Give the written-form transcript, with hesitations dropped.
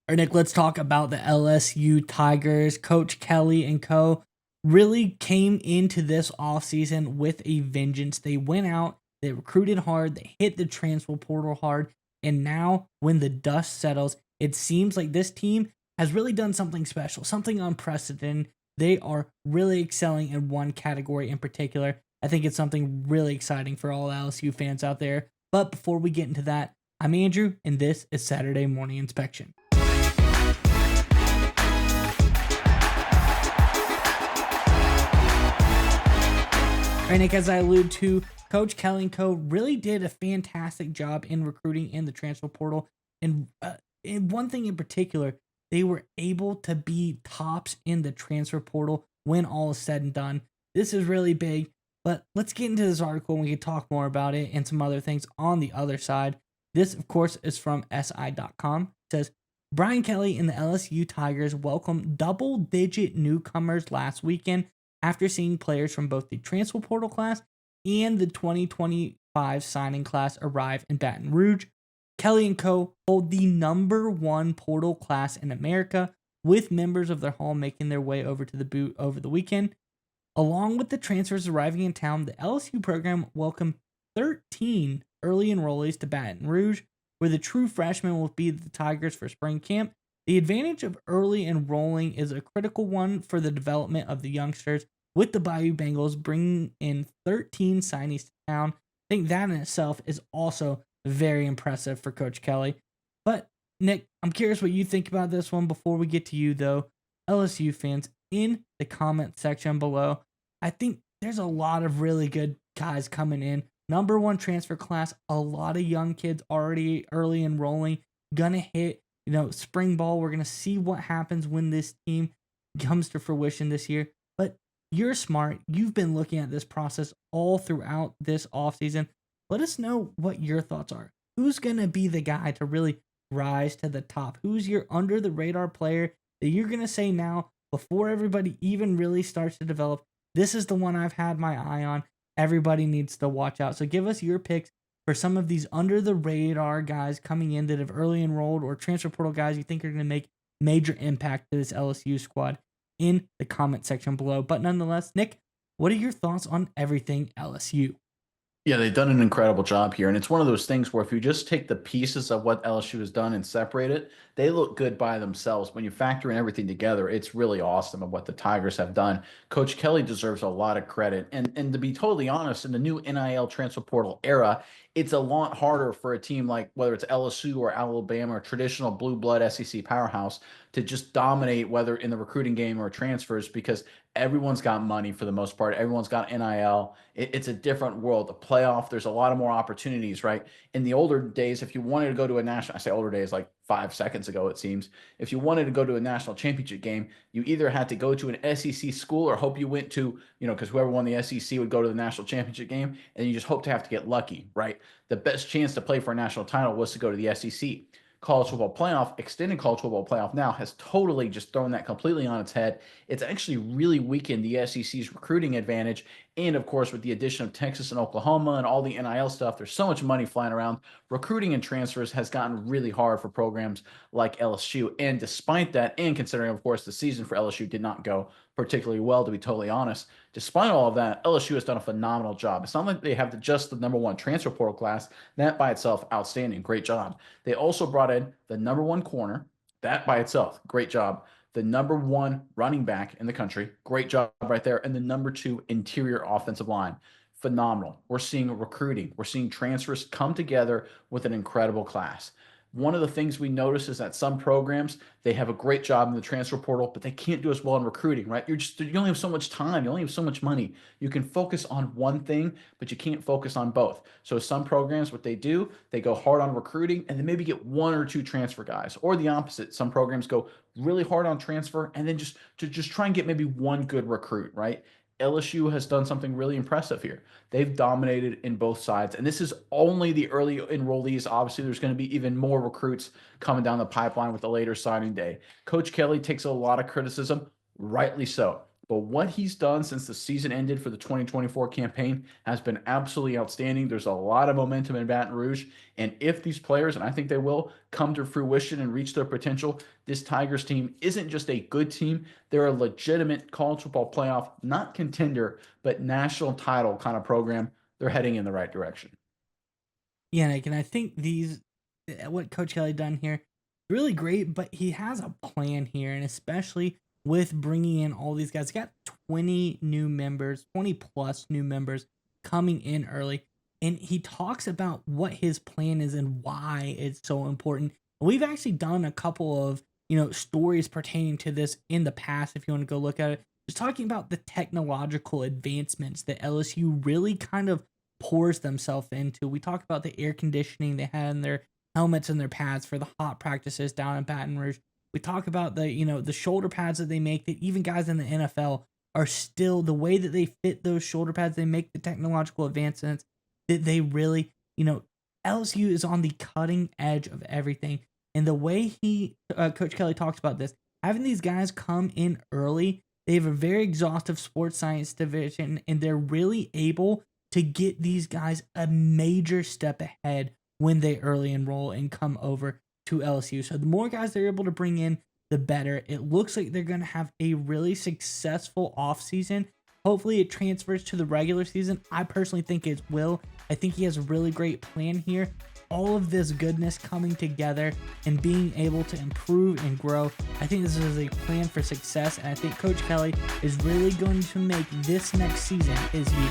All right, Nick, let's talk about the LSU Tigers. Coach Kelly and co. really came into this offseason with a vengeance. They went out, they recruited hard, they hit the transfer portal hard, and now when the dust settles, it seems like this team has really done something special, something unprecedented. They are really excelling in one category in particular. I think it's something really exciting for all LSU fans out there. But before we get into that, I'm Andrew, and this is Saturday Morning Inspection. Right, Nick, as I alluded to, Coach Kelly and Co. really did a fantastic job in recruiting in the transfer portal. And one thing in particular, they were able to be tops in the transfer portal when all is said and done. This is really big, but let's get into this article and we can talk more about it and some other things on the other side. This, of course, is from SI.com. It says, Brian Kelly and the LSU Tigers welcomed double-digit newcomers last weekend after seeing players from both the transfer portal class and the 2025 signing class arrive in Baton Rouge. Kelly and Co. hold the number one portal class in America, with members of their hall making their way over to the boot over the weekend. Along with the transfers arriving in town, the LSU program welcomed 13 early enrollees to Baton Rouge, where the true freshmen will be the Tigers for spring camp. The advantage of early enrolling is a critical one for the development of the youngsters, with the Bayou Bengals bringing in 13 signees to town. I think that in itself is also very impressive for Coach Kelly. But, Nick, I'm curious what you think about this one before we get to you, though. LSU fans, in the comment section below, I think there's a lot of really good guys coming in. Number one transfer class, a lot of young kids already early enrolling, gonna hit spring ball. We're going to see what happens when this team comes to fruition this year. But you're smart. You've been looking at this process all throughout this offseason. Let us know what your thoughts are. Who's going to be the guy to really rise to the top? Who's your under the radar player that you're going to say now, before everybody even really starts to develop, this is the one I've had my eye on. Everybody needs to watch out. So give us your picks for some of these under the radar guys coming in that have early enrolled, or transfer portal guys you think are going to make major impact to this LSU squad, in the comment section below. But nonetheless, Nick, what are your thoughts on everything LSU? Yeah, they've done an incredible job here. And it's one of those things where if you just take the pieces of what LSU has done and separate it, they look good by themselves. When you factor in everything together, it's really awesome of what the Tigers have done. Coach Kelly deserves a lot of credit. And to be totally honest, in the new NIL transfer portal era, it's a lot harder for a team like whether it's LSU or Alabama or traditional blue blood SEC powerhouse to just dominate, whether in the recruiting game or transfers, because everyone's got money for the most part. Everyone's got NIL. It's a different world. The playoff, there's a lot of more opportunities, right? In the older days, if you wanted to go to a national, I say older days, like 5 seconds ago, it seems, if you wanted to go to a national championship game, you either had to go to an SEC school or hope you went to, because whoever won the SEC would go to the national championship game, and you just hope to have to get lucky, right? The best chance to play for a national title was to go to the SEC. College football playoff, extended college football playoff now has totally just thrown that completely on its head. It's actually really weakened the SEC's recruiting advantage. And of course, with the addition of Texas and Oklahoma and all the NIL stuff, there's so much money flying around. Recruiting and transfers has gotten really hard for programs like LSU. And despite that, and considering, of course, the season for LSU did not go particularly well, to be totally honest, despite all of that, LSU has done a phenomenal job. It's not like they have just the number one transfer portal class. That by itself, outstanding. Great job. They also brought in the number one corner. That by itself, great job. The number one running back in the country. Great job right there. And the number two interior offensive line. Phenomenal. We're seeing recruiting. We're seeing transfers come together with an incredible class. One of the things we notice is that some programs, they have a great job in the transfer portal, but they can't do as well in recruiting, right? You only have so much time, you only have so much money. You can focus on one thing, but you can't focus on both. So some programs, what they do, they go hard on recruiting and then maybe get one or two transfer guys, or the opposite. Some programs go really hard on transfer and then just try and get maybe one good recruit, right? LSU has done something really impressive here. They've dominated in both sides, and this is only the early enrollees. Obviously, there's going to be even more recruits coming down the pipeline with the later signing day. Coach Kelly takes a lot of criticism, rightly so. But what he's done since the season ended for the 2024 campaign has been absolutely outstanding. There's a lot of momentum in Baton Rouge. And if these players, and I think they will, come to fruition and reach their potential, this Tigers team isn't just a good team. They're a legitimate college football playoff, not contender, but national title kind of program. They're heading in the right direction. Yeah, Nick, and I think what Coach Kelly done here, really great, but he has a plan here, and especially with bringing in all these guys. He got 20 new members, 20 plus new members coming in early, and he talks about what his plan is and why it's so important. We've actually done a couple of stories pertaining to this in the past. If you want to go look at it, just talking about the technological advancements that LSU really kind of pours themselves into. We talked about the air conditioning they had in their helmets and their pads for the hot practices down in Baton Rouge. We talk about the shoulder pads that they make, that even guys in the NFL are still, the way that they fit those shoulder pads, they make the technological advancements that they really, LSU is on the cutting edge of everything. And the way Coach Kelly talks about this, having these guys come in early, they have a very exhaustive sports science division, and they're really able to get these guys a major step ahead when they early enroll and come over to LSU. So the more guys they're able to bring in, the better. It looks like they're going to have a really successful offseason. Hopefully it transfers to the regular season. I personally think it will. I think he has a really great plan here. All of this goodness coming together and being able to improve and grow. I think this is a plan for success, and I think Coach Kelly is really going to make this next season his year.